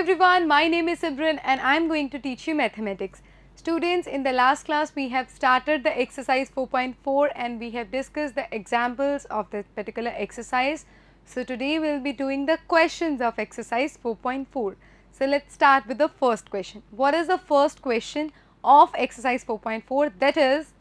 everyone, my name is Simran and I am going to teach you mathematics. Students, in the last class we have started the exercise 4.4 and we have discussed the examples of this particular exercise. So today we will be doing the questions of exercise 4.4. So let's start with the first question. What is the first question of exercise 4.4? That is,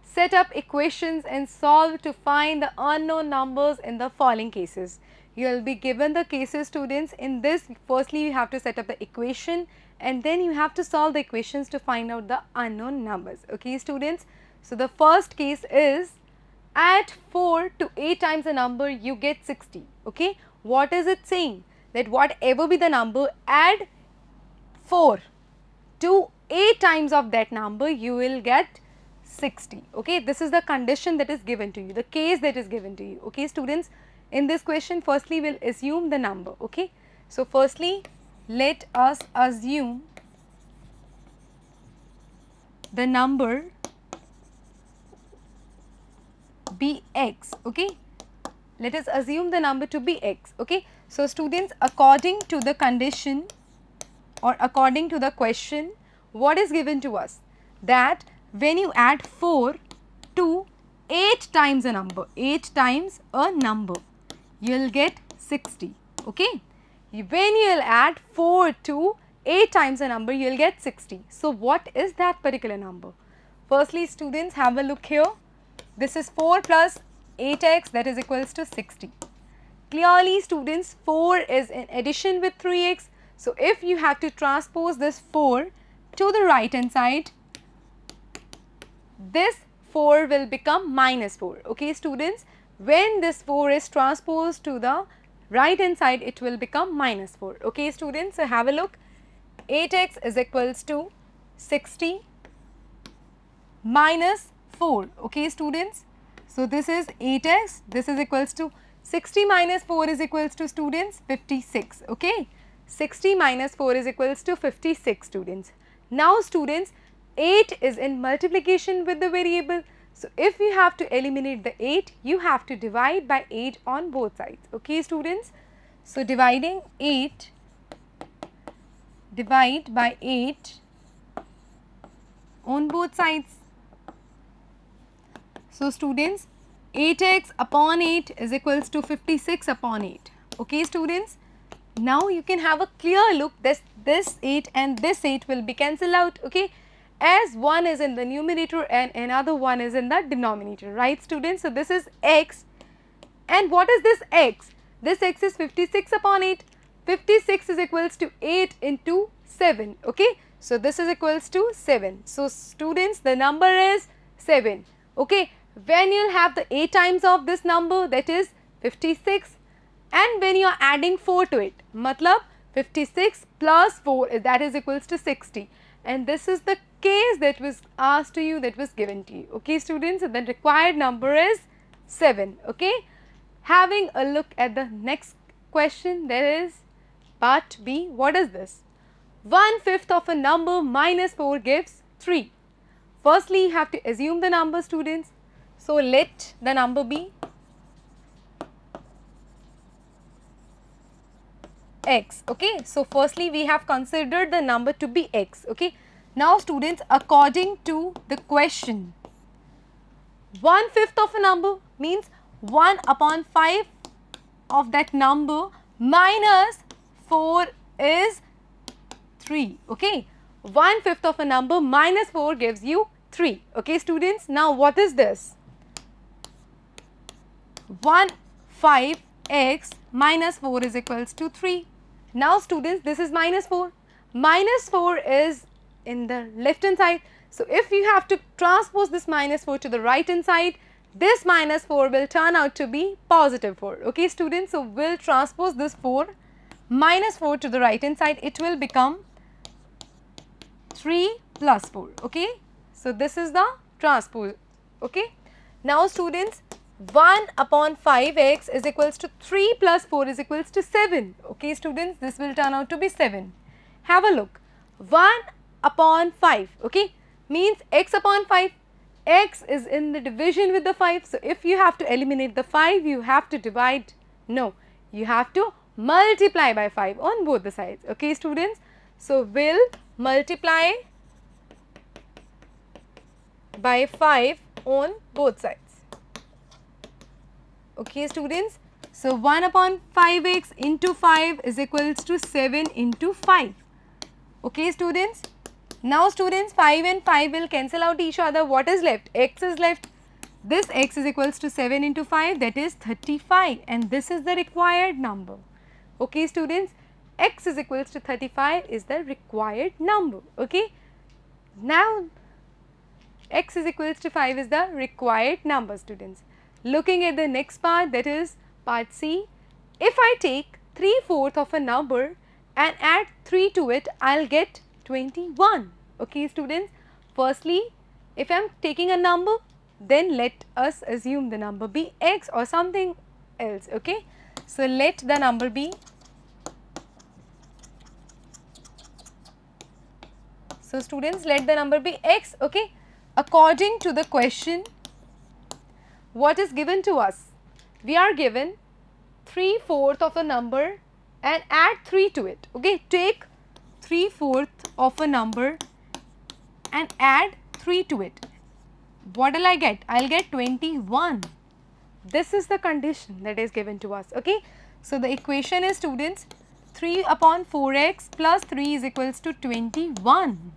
set up equations and solve to find the unknown numbers in the following cases. You will be given the cases, students. In this, firstly you have to set up the equation and then you have to solve the equations to find out the unknown numbers. Okay, students. So the first case is, add 4 to 8 times a number, you get 60. Okay, what is it saying? That whatever be the number, add 4 to 8 times of that number, you will get 60. Okay, this is the condition that is given to you, the case that is given to you. Okay, students, in this question, firstly we will assume the number. Okay, so firstly let us assume the number be x. Okay, let us assume the number to be x. Okay, so students, according to the condition or according to the question, what is given to us? That when you add 4 to 8 times a number, 8 times a number, you will get 60. Okay, when you will add 4 to 8 times a number, you will get 60. So what is that particular number? Firstly, students, have a look here. This is 4 plus 8x, that is equals to 60. Clearly, students, 4 is in addition with 3x. So if you have to transpose this 4 to the right hand side, this 4 will become minus 4. Okay, students, when this 4 is transposed to the right hand side, it will become minus 4. Okay, students, so have a look. 8x is equals to 60 minus 4. Okay, students, so this is 8x, this is equals to 60 minus 4 is equals to, students, 56. Okay, 60 minus 4 is equals to 56, students. Now, students, 8 is in multiplication with the variable. So if you have to eliminate the 8, you have to divide by 8 on both sides. Okay, students, so dividing 8, divide by 8 on both sides. So students, 8x upon 8 is equals to 56 upon 8. Okay, students, now you can have a clear look. This 8 and this 8 will be cancelled out. Okay, as one is in the numerator and another one is in the denominator, right, students? So this is x, and what is this x? This x is 56 upon 8. 56 is equals to 8 into 7. Okay, so this is equals to 7. So students, the number is 7. Okay, when you will have the 8 times of this number, that is 56, and when you are adding 4 to it, matlab 56 plus 4, that is equals to 60, and this is the case that was asked to you, that was given to you. Okay, students, so the required number is 7. Okay, having a look at the next question, there is part B. What is this? 1/5 of a number minus 4 gives 3. Firstly, you have to assume the number, students. So let the number be x. Okay, so firstly we have considered the number to be x. Okay, now students, according to the question, 1/5 of a number means 1 upon 5 of that number minus 4 is 3. Okay, 1/5 of a number minus 4 gives you 3. Okay, students, now what is this? 1/5x minus 4 is equals to 3. Now students, this is minus 4. Minus 4 is in the left hand side. So if you have to transpose this minus 4 to the right hand side, this minus 4 will turn out to be positive 4. Okay, students, so we'll transpose this 4 minus 4 to the right hand side. It will become 3 plus 4. Okay, so this is the transpose. Okay, now students, 1 upon 5x is equals to 3 plus 4 is equals to 7. Okay, students, this will turn out to be 7. Have a look. 1 upon 5, okay, means x upon 5. X is in the division with the 5. So if you have to eliminate the 5, you have to divide, no, you have to multiply by 5 on both the sides. Okay, students? So, will multiply by 5 on both sides. Okay, students? So, 1 upon 5x into 5 is equals to 7 into 5. Okay, students? Now, students, 5 and 5 will cancel out each other. What is left? X is left. This x is equals to 7 into 5, that is 35, and this is the required number. Okay, students? X is equals to 35 is the required number. Okay? Now, x is equals to 5 is the required number, students. Looking at the next part, that is part C. If I take 3/4 of a number and add 3 to it, I will get 21. Okay, students. Firstly, if I am taking a number, then let us assume the number be x or something else. Okay. So, let the number be. So, students, let the number be x. Okay. According to the question, what is given to us? We are given 3/4 of a number and add 3 to it. Okay, take 3/4 of a number and add 3 to it. What will I get? I will get 21. This is the condition that is given to us. Okay, so the equation is, students, 3 upon 4x plus 3 is equals to 21.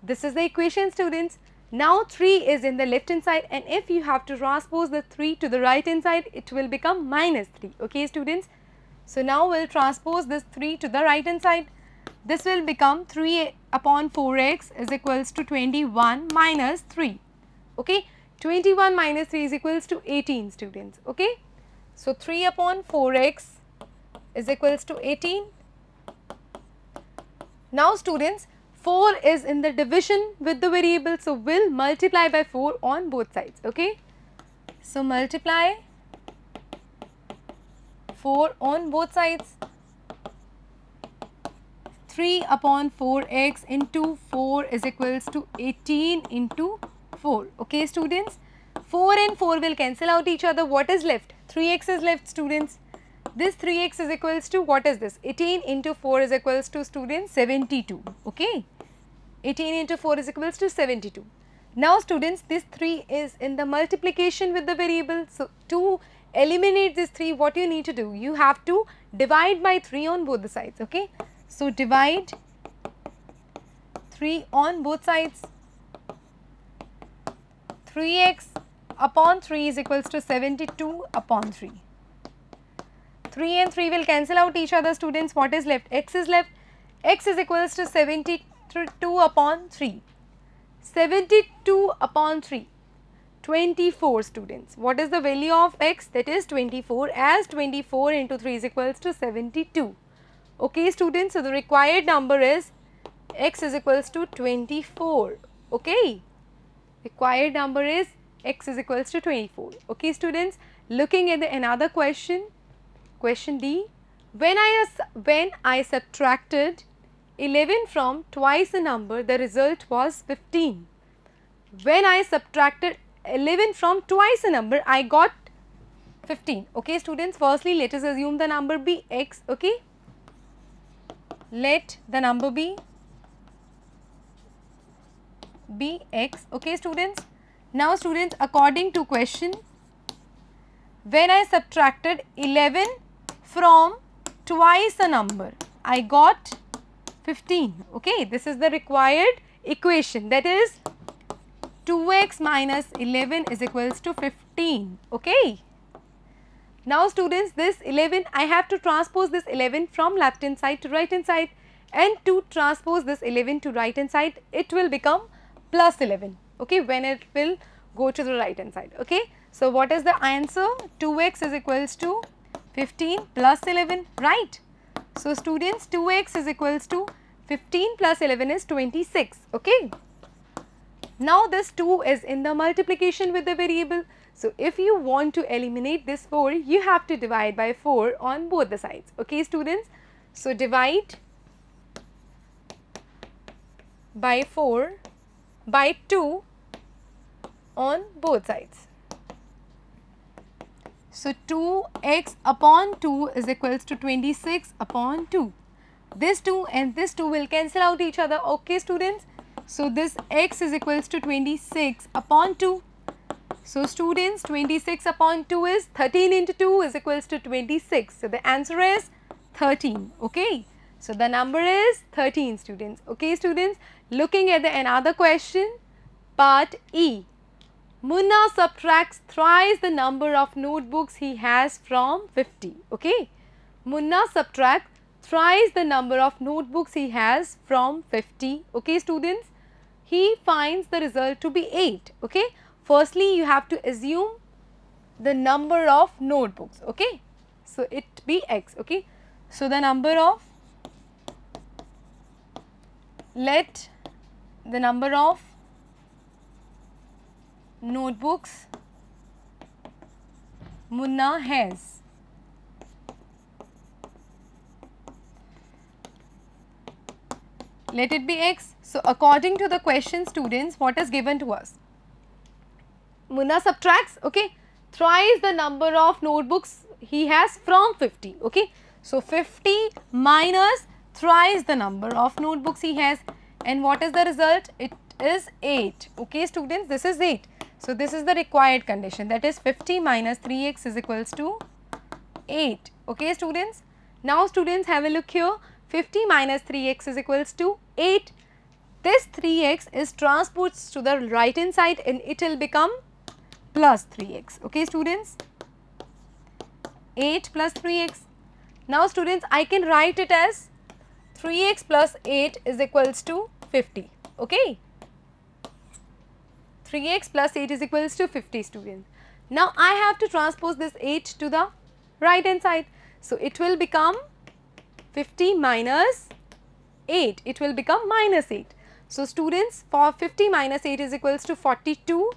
This is the equation, students. Now 3 is in the left hand side, and if you have to transpose the 3 to the right hand side, it will become minus 3. Okay, students. So now we will transpose this 3 to the right hand side. This will become 3 upon 4x is equals to 21 minus 3. Okay, 21 minus 3 is equals to 18, students. Okay. So 3 upon 4x is equals to 18. Now, students, 4 is in the division with the variable, so we'll multiply by 4 on both sides. Okay. So multiply 4 on both sides. 3 upon 4x into 4 is equals to 18 into 4. Okay, students. 4 and 4 will cancel out each other. What is left? 3x is left, students. This 3x is equals to, what is this? 18 into 4 is equals to, students, 72. Okay. 18 into 4 is equals to 72. Now, students, this 3 is in the multiplication with the variable. So, to eliminate this 3, what you need to do? You have to divide by 3 on both the sides. Okay. So, divide 3 on both sides. 3x upon 3 is equals to 72 upon 3. 3 and 3 will cancel out each other, students. What is left? X is left. X is equals to 72 upon 3. 72 upon 3. 24, students. What is the value of x? That is 24, as 24 into 3 is equals to 72. Okay, students. So, the required number is x is equals to 24. Okay. Required number is x is equals to 24. Okay, students. Looking at another question. Question D. When I subtracted 11 from twice a number, the result was 15. When I subtracted 11 from twice a number, I got 15. Okay, students. Firstly, let us assume the number be x. Okay. Let the number be x. Okay, students. Now, students, according to question, when I subtracted 11 from twice a number, I got 15. Okay, this is the required equation, that is 2x minus 11 is equals to 15. Okay. Now, students, this 11, I have to transpose this 11 from left hand side to right hand side, and to transpose this 11 to right hand side, it will become plus 11. Okay, when it will go to the right hand side. Okay. So, what is the answer? 2x is equals to 15 plus 11, right? So, students, 2x is equals to 15 plus 11 is 26. Okay. Now, this 2 is in the multiplication with the variable. So, if you want to eliminate this 4, you have to divide by 4 on both the sides. Okay, students. So, divide by 4 by 2 on both sides. So 2x upon 2 is equals to 26 upon 2. This 2 and this 2 will cancel out each other. Okay, students. So this x is equals to 26 upon 2. So students, 26 upon 2 is 13 into 2 is equals to 26. So the answer is 13. Okay. So the number is 13, students. Okay, students. Looking at another question, part E. Munna subtracts thrice the number of notebooks he has from 50. Okay. Munna subtracts thrice the number of notebooks he has from 50. Okay, students. He finds the result to be 8. Okay. Firstly, you have to assume the number of notebooks. Okay. So it be x. Okay. So the number of, let the number of notebooks Munna has. Let it be x. So according to the question, students, what is given to us? Munna subtracts, okay, thrice the number of notebooks he has from 50. Okay. So 50 minus thrice the number of notebooks he has, and what is the result? It is 8. Okay, students, this is 8. So this is the required condition, that is 50 minus 3x is equals to 8. Okay, students. Now students, have a look here. 50 minus 3x is equals to 8. This 3x is transposed to the right hand side and it will become plus 3x. Okay, students. 8 plus 3x. Now students, I can write it as 3x plus 8 is equals to 50. Okay. 3x plus 8 is equals to 50, students. Now I have to transpose this 8 to the right hand side. So it will become 50 minus 8. It will become minus 8. So students, for 50 minus 8 is equals to 42.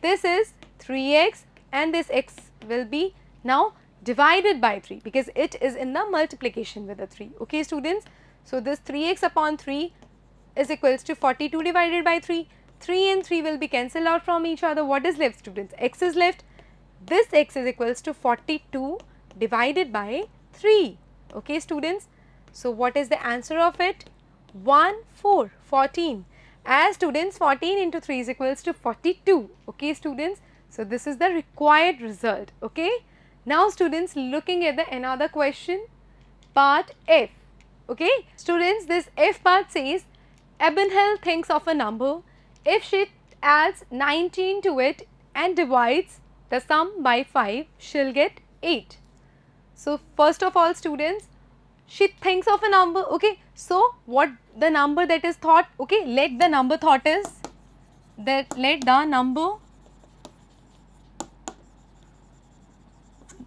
This is 3x and this x will be now divided by 3 because it is in the multiplication with the 3. Okay, students. So this 3x upon 3 is equals to 42 divided by 3. 3 and 3 will be cancelled out from each other. What is left, students? X is left. This x is equals to 42 divided by 3. Okay, students. So what is the answer of it? 14. As students, 14 into 3 is equals to 42. Okay, students. So this is the required result. Okay. Now students, looking at another question, part F. Okay. Students, this F part says, Ebenhel thinks of a number. If she adds 19 to it and divides the sum by 5, she'll get 8. So first of all, students, she thinks of a number. Okay. So what the number that is thought? Okay. Let the number thought is that let the number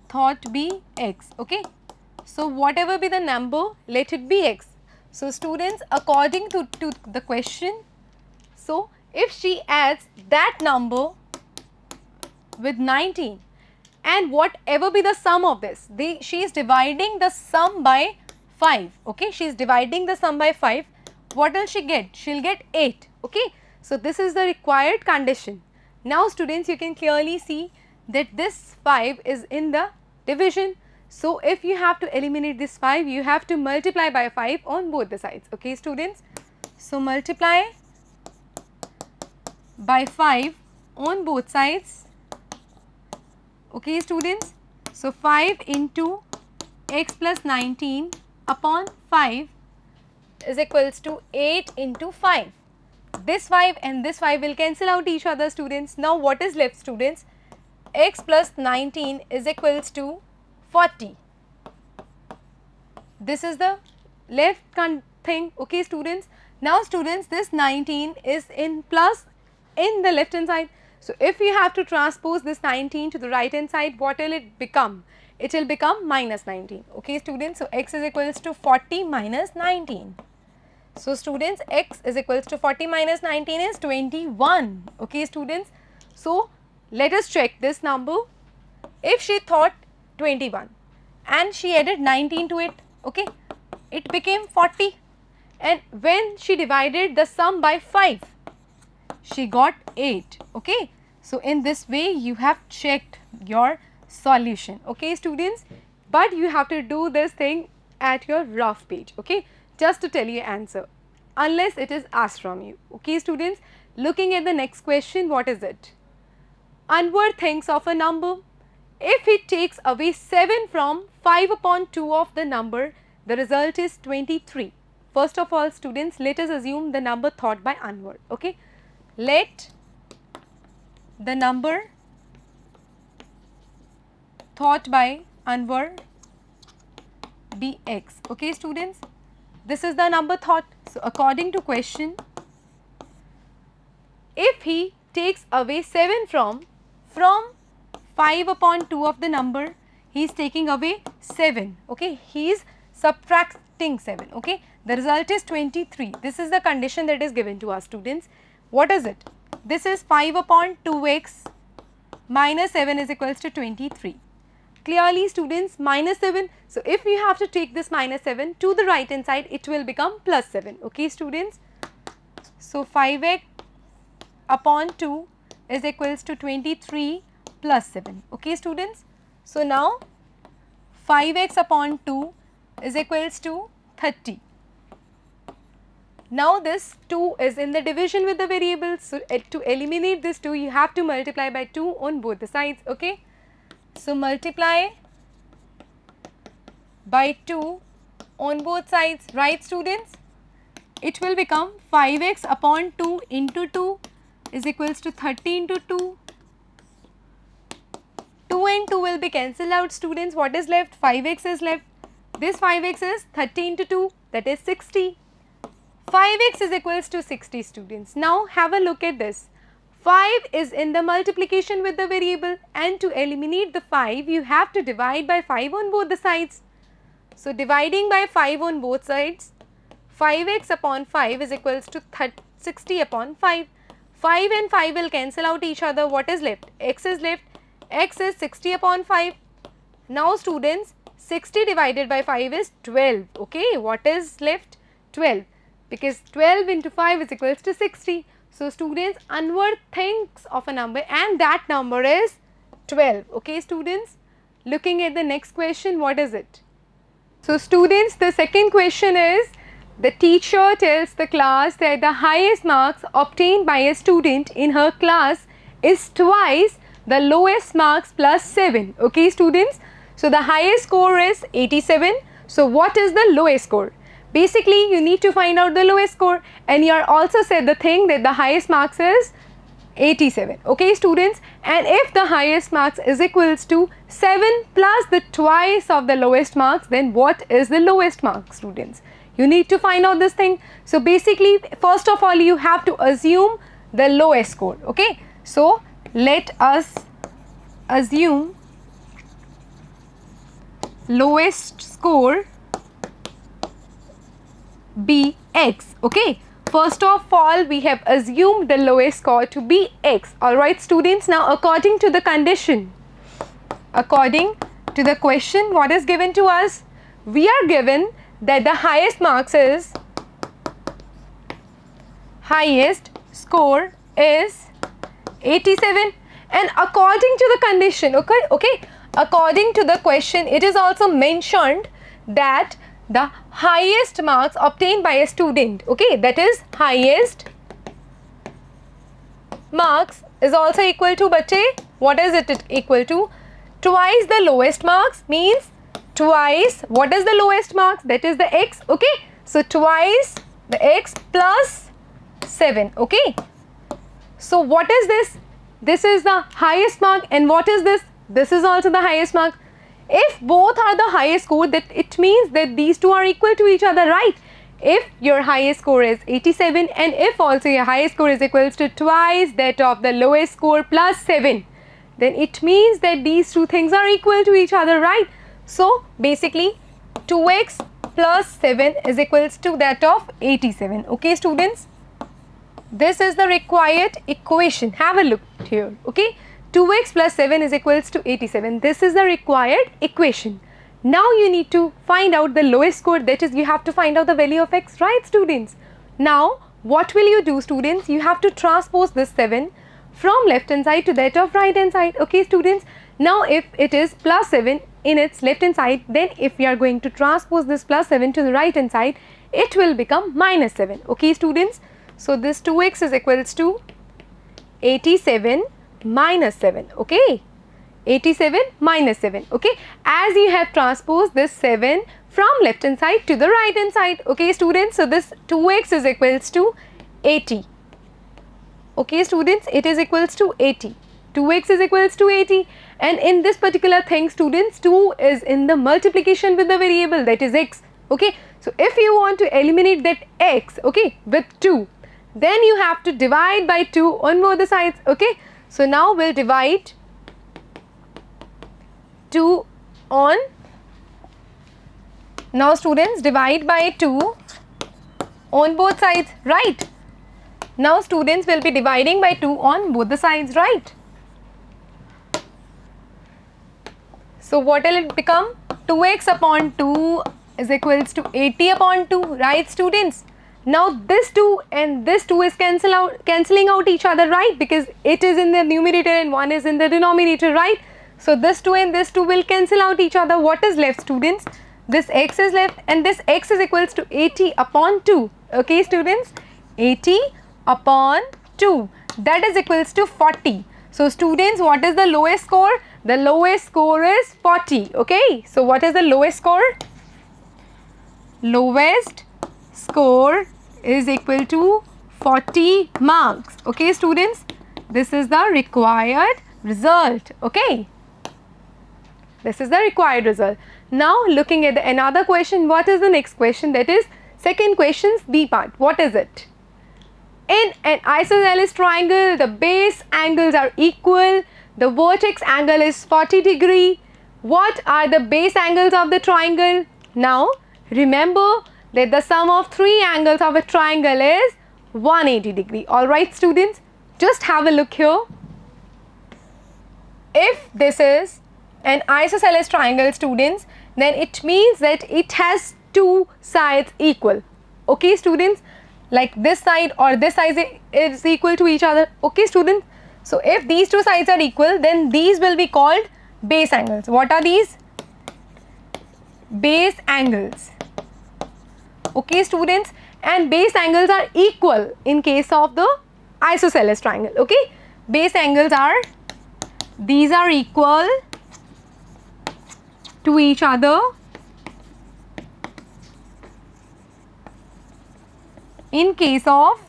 thought be x. Okay. So whatever be the number, let it be x. So students, according to the question, so if she adds that number with 19 and whatever be the sum of this, she is dividing the sum by 5. Okay, she is dividing the sum by 5. What will she get? She will get 8. Okay, so this is the required condition. Now students, you can clearly see that this 5 is in the division. So if you have to eliminate this 5, you have to multiply by 5 on both the sides. Okay, students. So multiply by 5 on both sides. Okay, students. So 5 into x plus 19 upon 5 is equals to 8 into 5. This 5 and this 5 will cancel out each other, students. Now what is left, students? X plus 19 is equals to 40. This is the left thing. Okay, students. Now students, this 19 is in plus in the left hand side. So if you have to transpose this 19 to the right hand side, what will it become? It will become minus 19. Okay, students. So x is equals to 40 minus 19. So students, x is equals to 40 minus 19 is 21. Okay, students. So let us check this number. If she thought 21 and she added 19 to it, okay, it became 40, and when she divided the sum by 5, she got 8. Okay. So in this way you have checked your solution. Okay students, but you have to do this thing at your rough page, okay, just to tell you answer unless it is asked from you. Okay students, looking at the next question, what is it? Anwar thinks of a number. If he takes away 7 from 5 upon 2 of the number, the result is 23. First of all students, let us assume the number thought by Anwar. Okay, let the number thought by Anwar be x. Okay students, this is the number thought. So according to question, if he takes away 7 from 5 upon 2 of the number, he is taking away 7. Okay, he is subtracting 7. Okay, the result is 23. This is the condition that is given to us students. What is it? This is 5 upon 2x minus 7 is equals to 23. Clearly students, minus 7. So if we have to take this minus 7 to the right hand side, it will become plus 7. Okay students, so 5x upon 2 is equals to 23 plus 7. Okay students, so now 5x upon 2 is equals to 30. Now this 2 is in the division with the variables, so to eliminate this 2 you have to multiply by 2 on both the sides. Okay, so multiply by 2 on both sides, right students? It will become 5x upon 2 into 2 is equals to 30 into 2. 2 and 2 will be cancelled out students. What is left? 5x is left. This 5x is 30 into 2, that is 60. 5x is equals to 60 students. Now have a look at this. 5 is in the multiplication with the variable, and to eliminate the 5 you have to divide by 5 on both the sides. So dividing by 5 on both sides, 5x upon 5 is equals to 60 upon 5. 5 and 5 will cancel out each other. What is left? X is left. X is 60 upon 5. Now students, 60 divided by 5 is 12. Okay, what is left? 12, because 12 into 5 is equals to 60. So students, Anwar thinks of a number and that number is 12. Okay students, looking at the next question, what is it? So students, the second question is, the teacher tells the class that the highest marks obtained by a student in her class is twice the lowest marks plus 7. Okay students, so the highest score is 87. So what is the lowest score? Basically you need to find out the lowest score, and you are also said the thing that the highest marks is 87. Okay students, and if the highest marks is equals to 7 plus the twice of the lowest marks, then what is the lowest mark students? You need to find out this thing. So basically first of all you have to assume the lowest score. Okay, so let us assume lowest score be x. Okay, first of all we have assumed the lowest score to be x. Alright students, now according to the condition, according to the question, what is given to us? We are given that the highest marks is, highest score is 87, and according to the condition, okay, according to the question, it is also mentioned that the highest marks obtained by a student, okay, that is highest marks is also equal to, bache, what is it equal to? Twice the lowest marks, means twice, what is the lowest marks? That is the x. Okay, so twice the x plus 7. Okay, so what is this? This is the highest mark, and what is this? This is also the highest mark. If both are the highest score, that it means that these two are equal to each other, right? If your highest score is 87 and if also your highest score is equals to twice that of the lowest score plus 7, then it means that these two things are equal to each other, right? So basically 2x plus 7 is equals to that of 87. Okay students, this is the required equation. Have a look here. Okay, 2x plus 7 is equals to 87. This is the required equation. Now you need to find out the lowest score, that is you have to find out the value of x, right students? Now what will you do students? You have to transpose this 7 from left hand side to that of right hand side. Okay students, Now if it is plus 7 in its left hand side, then if we are going to transpose this plus 7 to the right hand side, it will become minus 7. Okay students, so this 2x is equals to 87 minus 7. Okay, 87 minus 7. Okay, as you have transposed this 7 from left hand side to the right hand side. Okay students, so this 2x is equals to 80. Okay students, it is equals to 80. 2x is equals to 80, and in this particular thing students, 2 is in the multiplication with the variable, that is x. Okay, so if you want to eliminate that x, okay, with 2, then you have to divide by 2 on both the sides. Okay, so now we'll divide 2 on, now students, divide by 2 on both sides, right? Now students will be dividing by 2 on both the sides, right? So what will it become? 2x upon 2 is equals to 80 upon 2, right students? Now this 2 and this 2 is cancelling out each other, right? Because it is in the numerator and 1 is in the denominator, right? So this 2 and this 2 will cancel out each other. What is left students? This x is left, and this x is equals to 80 upon 2. Okay students, 80 upon 2, that is equals to 40. So students, what is the lowest score? The lowest score is 40. Okay, so what is the lowest score? Lowest score is equal to 40 marks. Okay students, this is the required result. Okay, this is the required result. Now looking at another question, what is the next question? That is second question's B part. What is it? In an isosceles triangle, the base angles are equal. The vertex angle is 40 degree. What are the base angles of the triangle? Now remember that the sum of three angles of a triangle is 180 degree. Alright students, just have a look here. If this is an isosceles triangle students, then it means that it has two sides equal. Okay students, like this side or this side is equal to each other. Okay students, so if these two sides are equal, then these will be called base angles. What are these? Base angles. Okay students, and base angles are equal in case of the isosceles triangle. Okay, base angles are, these are equal to each other in case of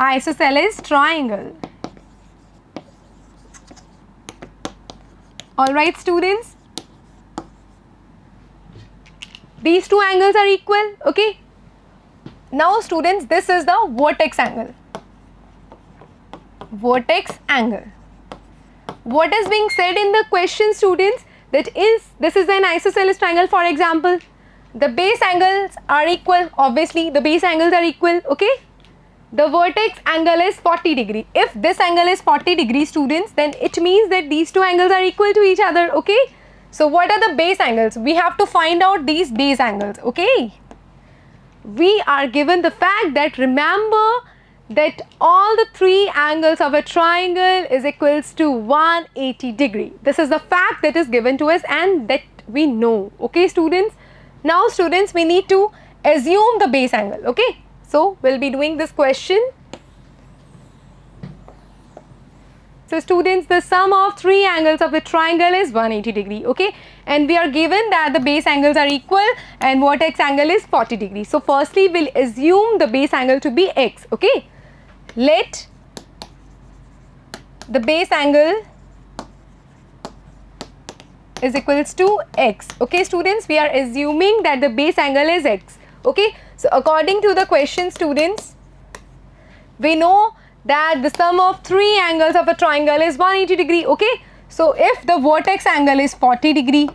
isosceles triangle. Alright students, these two angles are equal. Okay, now students, this is the vertex angle. Vertex angle. What is being said in the question students? That is, this is an isosceles triangle. For example, the base angles are equal. Obviously the base angles are equal. Okay, the vertex angle is 40 degree. If this angle is 40 degree students, then it means that these two angles are equal to each other. Okay, so what are the base angles? We have to find out these base angles. Okay, we are given the fact that, remember that all the three angles of a triangle is equals to 180 degree. This is the fact that is given to us and that we know. Okay students, now students, we need to assume the base angle. Okay, so we'll be doing this question. So students, the sum of three angles of a triangle is 180 degree. Okay, and we are given that the base angles are equal and vertex angle is 40 degree. So firstly, we'll assume the base angle to be x. Okay, let the base angle is equals to x. Okay students, we are assuming that the base angle is x. Okay, so according to the question students, we know that the sum of three angles of a triangle is 180 degree. Okay, so if the vertex angle is 40 degree,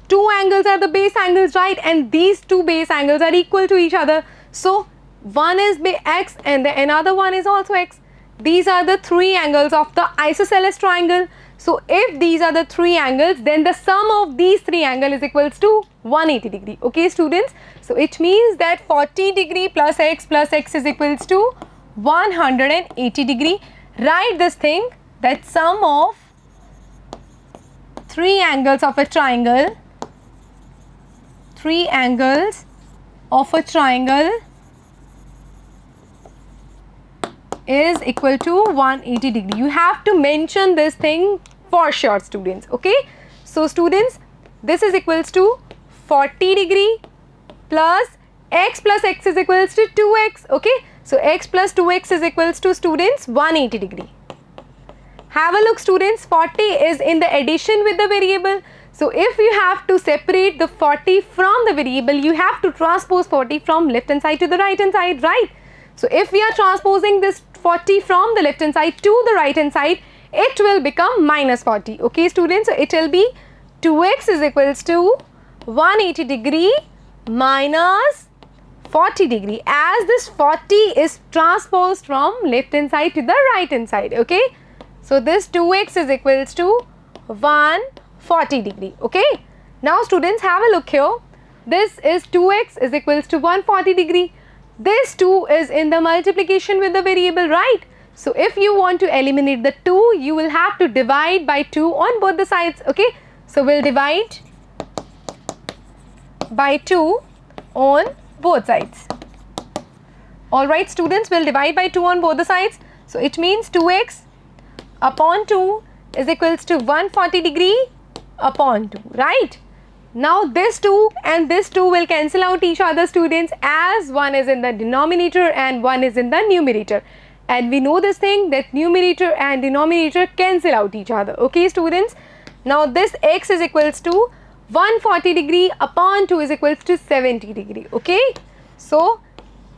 two angles are the base angles, right? And these two base angles are equal to each other. So one is x and the another one is also x. These are the three angles of the isosceles triangle. So if these are the three angles, then the sum of these three angles is equals to 180 degree. Okay students, so it means that 40 degree plus x is equals to 180 degree. write this thing, that sum of 3 angles of a triangle, 3 angles of a triangle is equal to 180 degree. You have to mention this thing for sure, students. Okay, so students, this is equals to 40 degree plus x is equals to 2x. Okay, so x plus 2x is equals to, students, 180 degree. Have a look, students, 40 is in the addition with the variable. So if you have to separate the 40 from the variable, you have to transpose 40 from left hand side to the right hand side, right? So if we are transposing this 40 from the left hand side to the right hand side, it will become minus 40. Okay, students, so it will be 2x is equals to 180 degree minus 40 degree, as this 40 is transposed from left hand side to the right hand side. Okay, so this 2x is equals to 140 degree. Okay, now students, have a look here. This is 2x is equals to 140 degree. This 2 is in the multiplication with the variable, right? So if you want to eliminate the 2, you will have to divide by 2 on both the sides. Okay, so we'll divide by 2 on both sides. Alright, students, we'll divide by 2 on both the sides. So it means 2x upon 2 is equals to 140 degree upon 2, right? Now this 2 and this 2 will cancel out each other, students, as one is in the denominator and one is in the numerator. And we know this thing, that numerator and denominator cancel out each other. Okay, students. Now this x is equals to 140 degree upon 2 is equals to 70 degree. Okay, so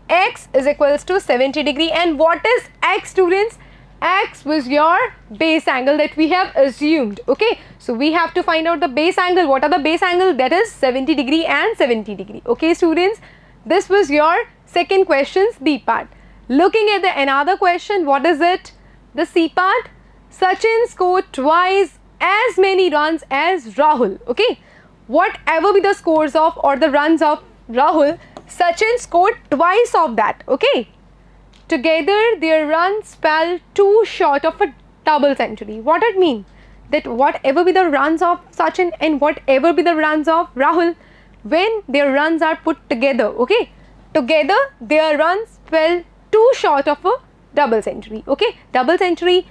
x is equals to 70 degree. And what is x, students? X was your base angle that we have assumed. Okay, so we have to find out the base angle. What are the base angle? That is 70 degree and 70 degree. Okay, students, this was your second question's D part. Looking at the another question, what is it? The C part. Sachin scored twice as many runs as Rahul. Okay, whatever be the scores of or the runs of Rahul, Sachin scored twice of that. Okay, together their runs fell too short of a double century. What it mean? That whatever be the runs of Sachin and whatever be the runs of Rahul, when their runs are put together, okay, together their runs fell too short of a double century. Okay, double century,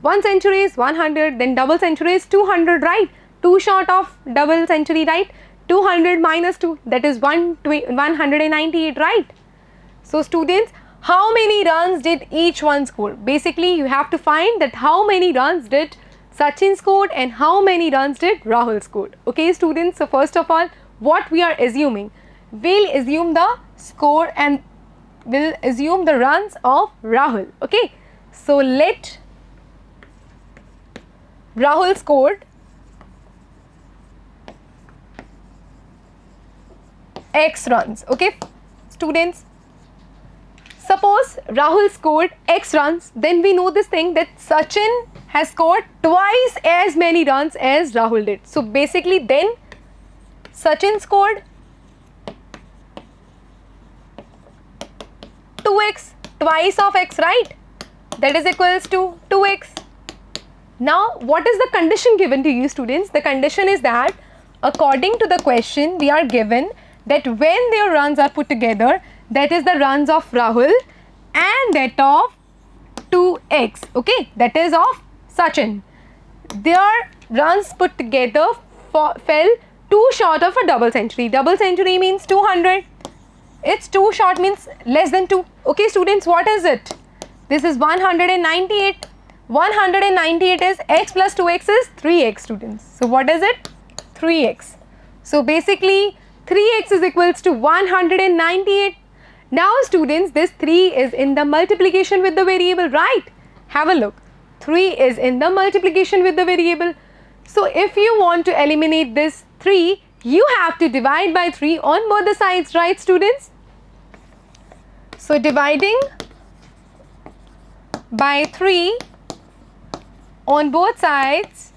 1 century is 100, then double century is 200, right? Too short of double century, right? 200 minus 2, that is 198, right? So students, how many runs did each one score? Basically, you have to find that how many runs did Sachin scored and how many runs did Rahul scored. Okay, students, so first of all, what we are assuming? We'll assume the score and we'll assume the runs of Rahul. Okay, so let Rahul scored X runs. Okay, students, suppose Rahul scored X runs, then we know this thing that Sachin has scored twice as many runs as Rahul did. So basically then Sachin scored 2x, twice of x, right? That is equals to 2x. Now what is the condition given to you, students? The condition is that according to the question we are given that when their runs are put together, that is the runs of Rahul and that of 2x, okay, that is of Sachin. Their runs put together fell too short of a double century. Double century means 200. It's too short means less than 2. Okay, students, what is it? This is 198. 198 is x plus 2x is 3x, students. So what is it? 3x. So basically 3x is equals to 198. Now students, this 3 is in the multiplication with the variable, right? Have a look. 3 is in the multiplication with the variable. So if you want to eliminate this 3, you have to divide by 3 on both the sides, right, students? So dividing by 3 on both sides,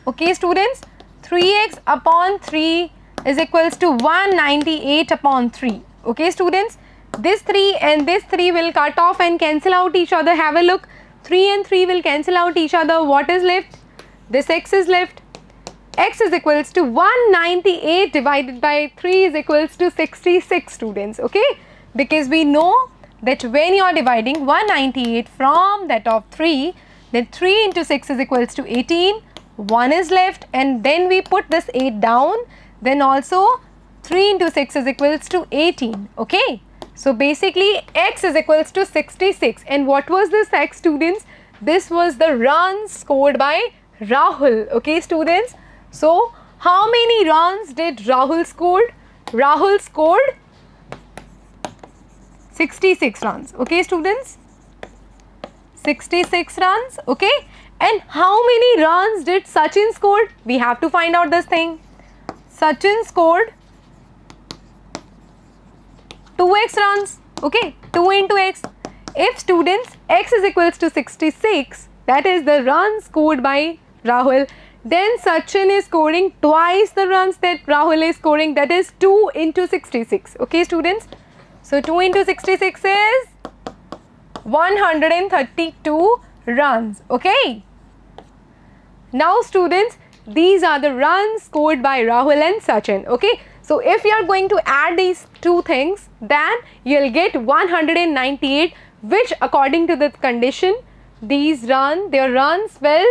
okay, students, 3x upon 3 is equals to 198 upon 3. Okay, students, this 3 and this 3 will cut off and cancel out each other. Have a look. 3 and 3 will cancel out each other. What is left? This x is left. X is equals to 198 divided by 3 is equals to 66, students. Okay, because we know that when you are dividing 198 from that of 3, then 3 into 6 is equals to 18. 1 is left, and then we put this 8 down. Then also 3 into 6 is equals to 18. Okay, so basically x is equals to 66. And what was this x, students? This was the runs scored by Rahul. Okay, students. So how many runs did Rahul scored? Rahul scored 66 runs. Okay, students. 66 runs. Okay. And how many runs did Sachin scored? We have to find out this thing. Sachin scored 2x runs. Okay, 2 into x. If, students, x is equals to 66, that is the runs scored by Rahul, then Sachin is scoring twice the runs that Rahul is scoring, that is 2 into 66. Okay, students. So 2 into 66 is 132 runs. Okay. Now, students, these are the runs scored by Rahul and Sachin. Okay. So if you are going to add these two things, then you'll get 198, which according to the condition, their runs fell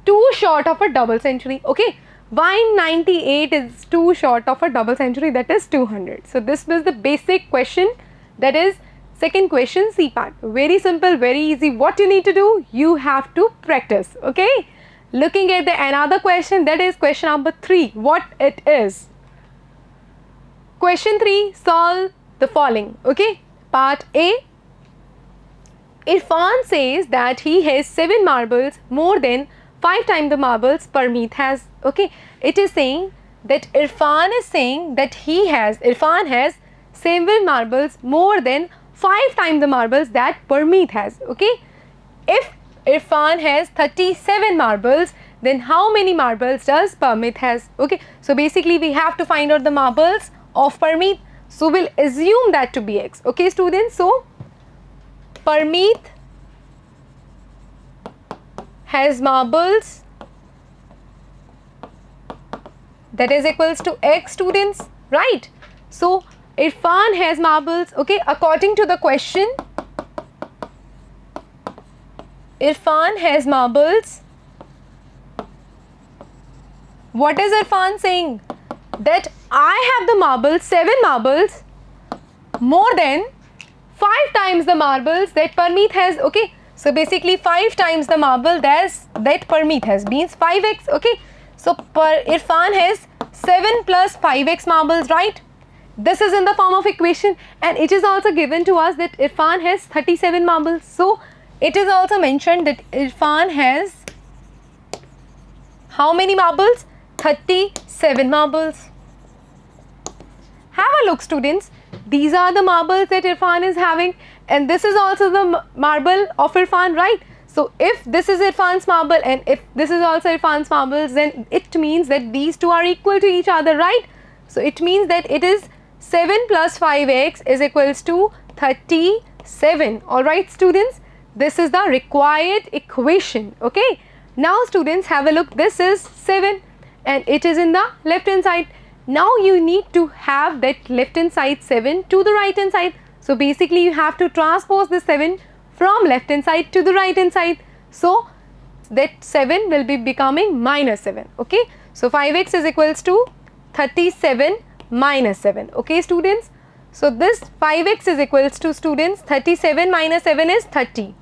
too short of a double century. Okay, 198 is too short of a double century, that is 200. So this was the basic question, that is second question CPAT. Very simple, very easy. What you need to do? You have to practice. Okay, looking at the another question, that is question number 3. What it is? Question 3, solve the following. Okay, part A. Irfan says that he has 7 marbles more than 5 times the marbles Parmeet has. Okay, it is saying that Irfan is saying that Irfan has 7 marbles more than 5 times the marbles that Parmeet has. Okay, if Irfan has 37 marbles, then how many marbles does Parmeet has? Okay, so basically we have to find out the marbles of Parmeet. So we'll assume that to be x. Okay, students. So Parmeet has marbles, that is equals to x, students, right? So Irfan has marbles. Okay, according to the question, Irfan has marbles. What is Irfan saying? That I have the marbles, 7 marbles more than 5 times the marbles that Parmeet has. Okay, so basically 5 times the marble that Parmeet has means 5x. Okay, so Irfan has 7 plus 5x marbles, right? This is in the form of equation, and it is also given to us that Irfan has 37 marbles. So it is also mentioned that Irfan has how many marbles? 37 marbles. Have a look, students. These are the marbles that Irfan is having, and this is also the marble of Irfan, right? So if this is Irfan's marble and if this is also Irfan's marbles, then it means that these two are equal to each other, right? So it means that it is 7 plus 5x is equals to 37. Alright, students, this is the required equation. Okay, now students, have a look. This is 7 and it is in the left hand side. Now you need to have that left hand side 7 to the right hand side. So basically you have to transpose the 7 from left hand side to the right hand side. So that 7 will be becoming minus 7. Okay, so 5x is equals to 37 minus 7. Okay, students, so this 5x is equals to, students, 37 minus 7 is 30.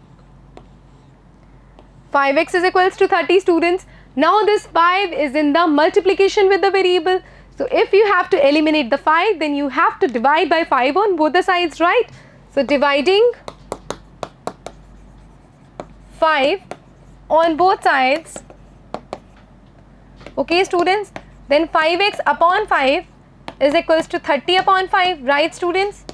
5x is equals to 30, students. Now this 5 is in the multiplication with the variable. So if you have to eliminate the 5, then you have to divide by 5 on both the sides, right? So dividing 5 on both sides. Okay, students, then 5x upon 5 is equals to 30 upon 5, right, students?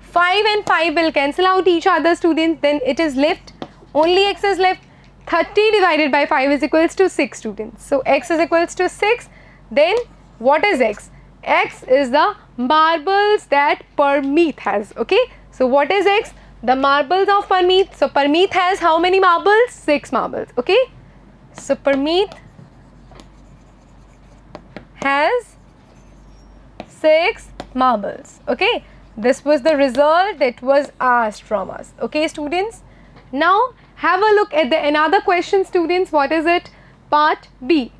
5 and 5 will cancel out each other, students. Then it is left, only x is left. 30 divided by 5 is equals to 6, students. So x is equals to 6. Then what is x? X is the marbles that Parmeet has. Okay, so what is x? The marbles of Parmeet. So Parmeet has how many marbles? 6 marbles. Okay. So Parmeet has 6 marbles. Okay. This was the result that was asked from us. Okay, students. Now have a look at the another question, students. What is it? Part B.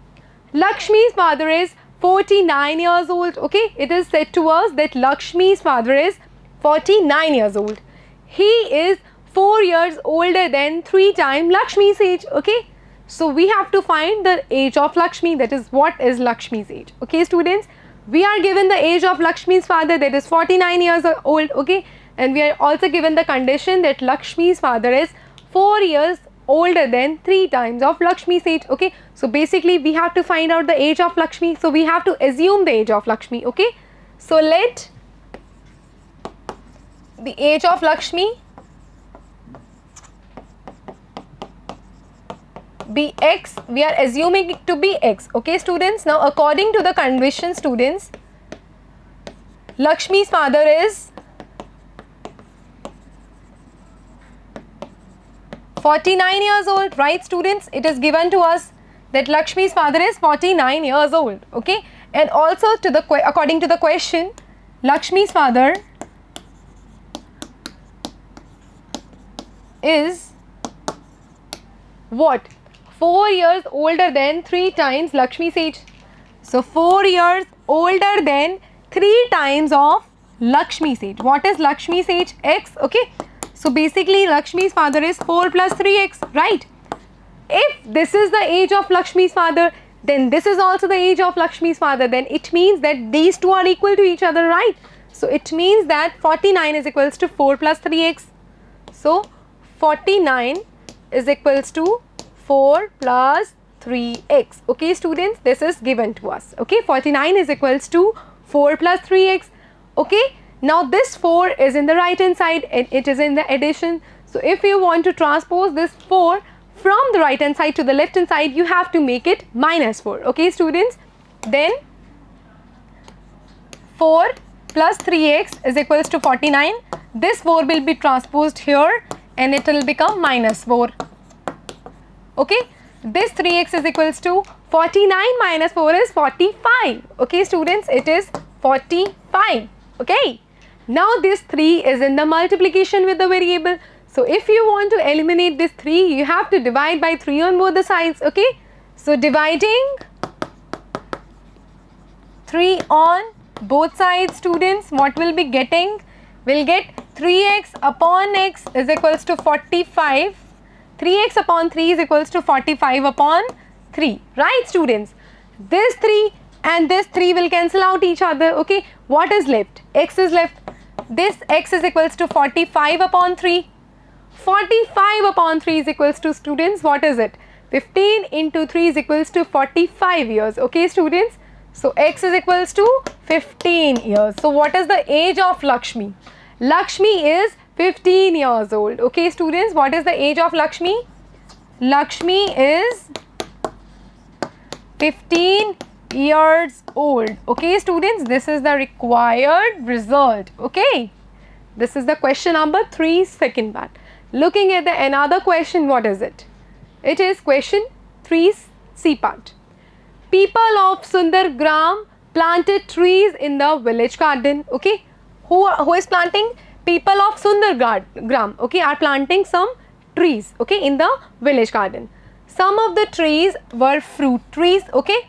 Lakshmi's father is 49 years old. Okay, it is said to us that Lakshmi's father is 49 years old. He is 4 years older than 3 times Lakshmi's age. Okay, so we have to find the age of Lakshmi. That is, what is Lakshmi's age? Okay, students, we are given the age of Lakshmi's father, that is 49 years old. Okay, and we are also given the condition that Lakshmi's father is 4 years older than 3 times of Lakshmi's age. Okay, so basically we have to find out the age of Lakshmi. So we have to assume the age of Lakshmi. Okay, so let the age of Lakshmi be x. We are assuming it to be x. Okay, students. Now according to the condition, students, Lakshmi's father is 49 years old, right, students? It is given to us that Lakshmi's father is 49 years old. Okay, and also to the according to the question, Lakshmi's father is what? 4 years older than 3 times Lakshmi's age. So 4 years older than 3 times of Lakshmi's age. What is Lakshmi's age? X. Okay, so basically Lakshmi's father is 4 plus 3x, right? If this is the age of Lakshmi's father, then this is also the age of Lakshmi's father. Then it means that these two are equal to each other, right? So it means that 49 is equals to 4 plus 3x. So 49 is equals to 4 plus 3x. Okay, students, this is given to us. Okay, 49 is equals to 4 plus 3x. Okay, now this 4 is in the right hand side and it is in the addition. So if you want to transpose this 4 from the right hand side to the left hand side, you have to make it minus 4. Okay, students, then 4 plus 3x is equals to 49. This 4 will be transposed here and it will become minus 4. Okay, this 3x is equals to 49 minus 4 is 45. Okay, students, it is 45. Okay, now this 3 is in the multiplication with the variable. So if you want to eliminate this 3, you have to divide by 3 on both the sides. Okay, so dividing 3 on both sides, students, what will be getting? We'll get 3x upon x is equals to 45. 3x upon 3 is equals to 45 upon 3, right, students? This 3 and this 3 will cancel out each other. Okay, what is left? X is left. This x is equals to 45 upon 3. 45 upon 3 is equals to, students, what is it? 15 into 3 is equals to 45 years. Okay, students, so x is equals to 15 years. So what is the age of Lakshmi? Lakshmi is 15 years old. Okay, students, what is the age of Lakshmi? Lakshmi is 15 years old. Okay, students, this is the required result. Okay, this is the question number 3, second part. Looking at the another question, what is it? It is question 3C part. People of Sundargram planted trees in the village garden. Okay, who is planting? People of Sundargram, okay, are planting some trees, okay, in the village garden. Some of the trees were fruit trees. Okay,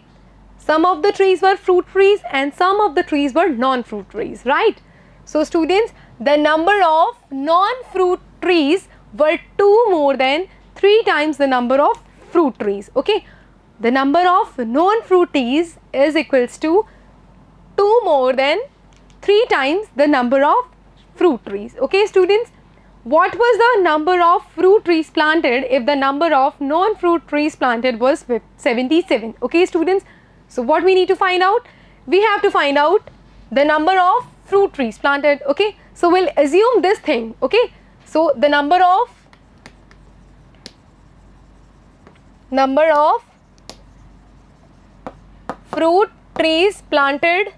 some of the trees were fruit trees and some of the trees were non-fruit trees, right? So students, the number of non-fruit trees were 2 more than 3 times the number of fruit trees. Okay, the number of non-fruit trees is equals to 2 more than 3 times the number of fruit trees. Okay, students, what was the number of fruit trees planted if the number of non-fruit trees planted was 77? Okay, students, so what we need to find out? We have to find out the number of fruit trees planted. Okay, so we'll assume this thing. Okay, so the number of fruit trees planted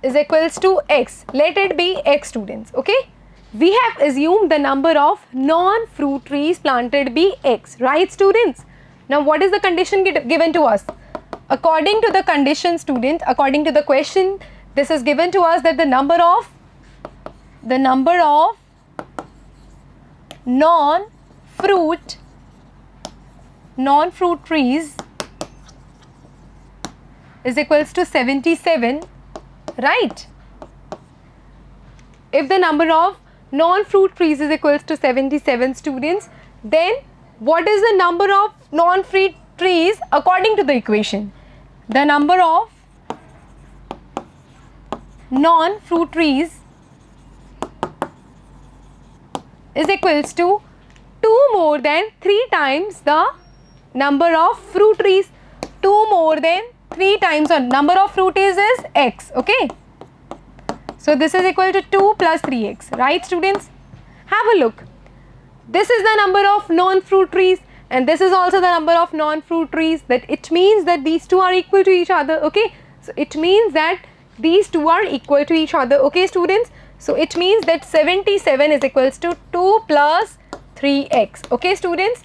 is equals to x. Let it be x, students. Okay. We have assumed the number of non-fruit trees planted be x. Right, students? Now, what is the condition given to us? According to the condition, student, according to the question, this is given to us that the number of non-fruit trees is equals to 77, right? If the number of non-fruit trees is equals to 77, students, then what is the number of non-fruit trees according to the equation? The number of non-fruit trees is equals to 2 more than 3 times the number of fruit trees. 2 more than 3 times the number of fruit trees is x. Okay. So this is equal to 2 plus 3x. Right, students? Have a look. This is the number of non-fruit trees and this is also the number of non-fruit trees. That it means that these two are equal to each other. Okay. So it means that these two are equal to each other. Okay, students. So it means that 77 is equals to 2 plus 3x. Okay, students.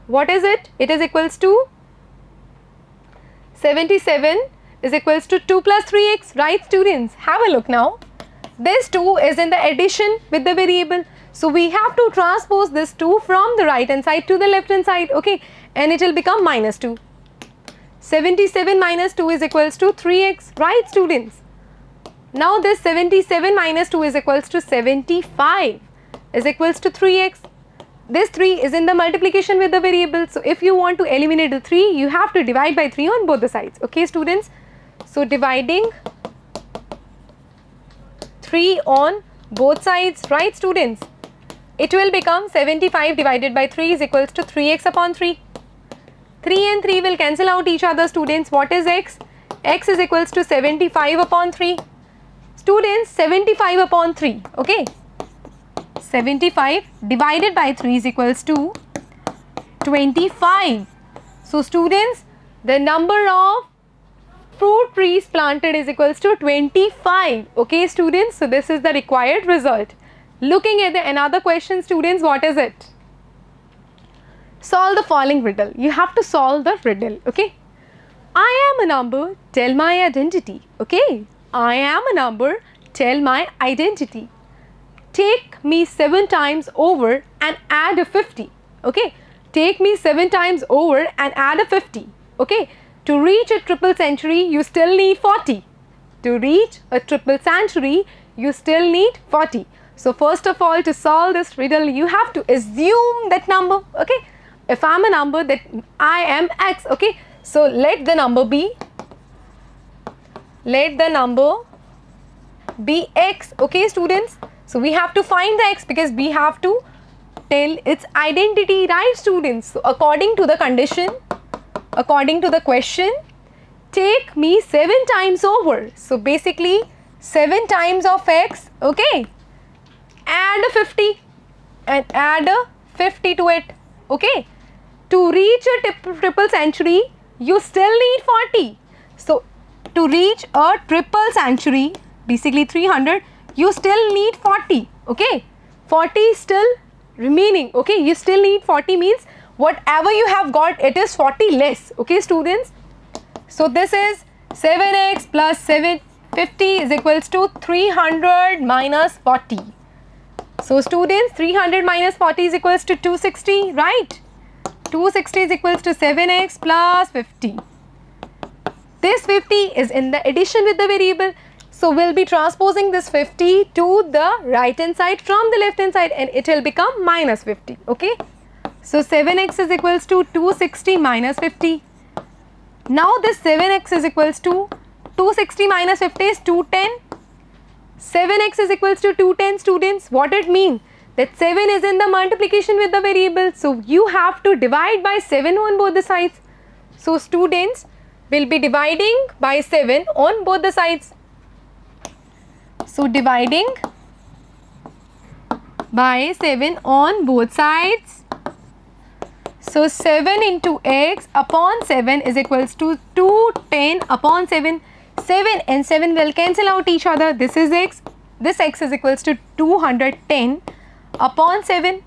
What is it? It is equals to 77 is equals to 2 plus 3x. Right, students? Have a look now. This 2 is in the addition with the variable. So we have to transpose this 2 from the right hand side to the left hand side. Okay. And it will become minus 2. 77 minus 2 is equals to 3x. Right, students? Now this 77 minus 2 is equals to 75 is equals to 3x. This 3 is in the multiplication with the variable. So if you want to eliminate the 3, you have to divide by 3 on both the sides. Okay, students? So dividing 3 on both sides, right, students? It will become 75 divided by 3 is equals to 3x upon 3. 3 and 3 will cancel out each other, students. What is x? X is equals to 75 upon 3. Students, 75 upon 3, okay. 75 divided by 3 is equals to 25. So, students, the number of fruit trees planted is equals to 25. Okay, students. So, this is the required result. Looking at another question, students, what is it? Solve the following riddle. You have to solve the riddle. Okay. I am a number, tell my identity. Okay. I am a number, tell my identity. Take me 7 times over and add a 50. Okay. Take me 7 times over and add a 50. Okay. To reach a triple century, you still need 40. To reach a triple century, you still need 40. So, first of all, to solve this riddle, you have to assume that number. Okay. If I am a number, that I am x. Okay. So, let the number be x. Okay, students. So, we have to find the x because we have to tell its identity, right, students? So, according to the condition, according to the question, take me 7 times over. So, basically 7 times of x, okay, add a 50 and add a 50 to it, okay. To reach a triple century, you still need 40. So, to reach a triple century, basically 300, you still need 40, okay. 40 is still remaining, okay. You still need 40 means whatever you have got, it is 40 less, okay, students. So, this is 7x plus 750 is equals to 300 minus 40. So, students, 300 minus 40 is equals to 260, right? 260 is equals to 7x plus 50. This 50 is in the addition with the variable. So, we will be transposing this 50 to the right hand side from the left hand side and it will become minus 50, okay. So, 7x is equals to 260 minus 50. Now, this 7x is equals to 260 minus 50 is 210. 7x is equals to 210, students. What it means? That 7 is in the multiplication with the variable. So, you have to divide by 7 on both the sides. So, students will be dividing by 7 on both the sides. So, dividing by 7 on both sides. So, 7 into x upon 7 is equals to 210 upon 7. 7 and 7 will cancel out each other. This is x. This x is equals to 210 upon 7.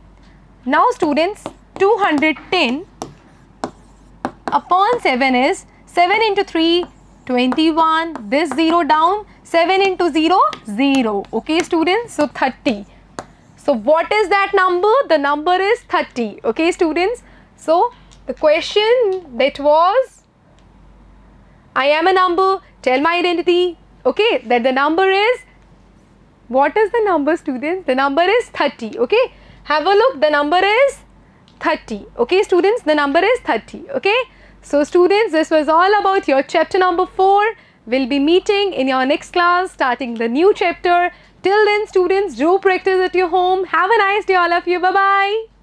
Now students, 210 upon 7 is 7 into 3, 21. This 0 down, 7 into 0, 0. Okay students, so 30. So what is that number? The number is 30. Okay students, so the question that was, I am a number, tell my identity. Okay, that the number is, what is the number students? The number is 30. Okay, have a look, the number is 30. Okay students, the number is 30. Okay, so students, this was all about your chapter number 4. We'll be meeting in your next class, starting the new chapter. Till then students, do practice at your home. Have a nice day all of you. Bye-bye.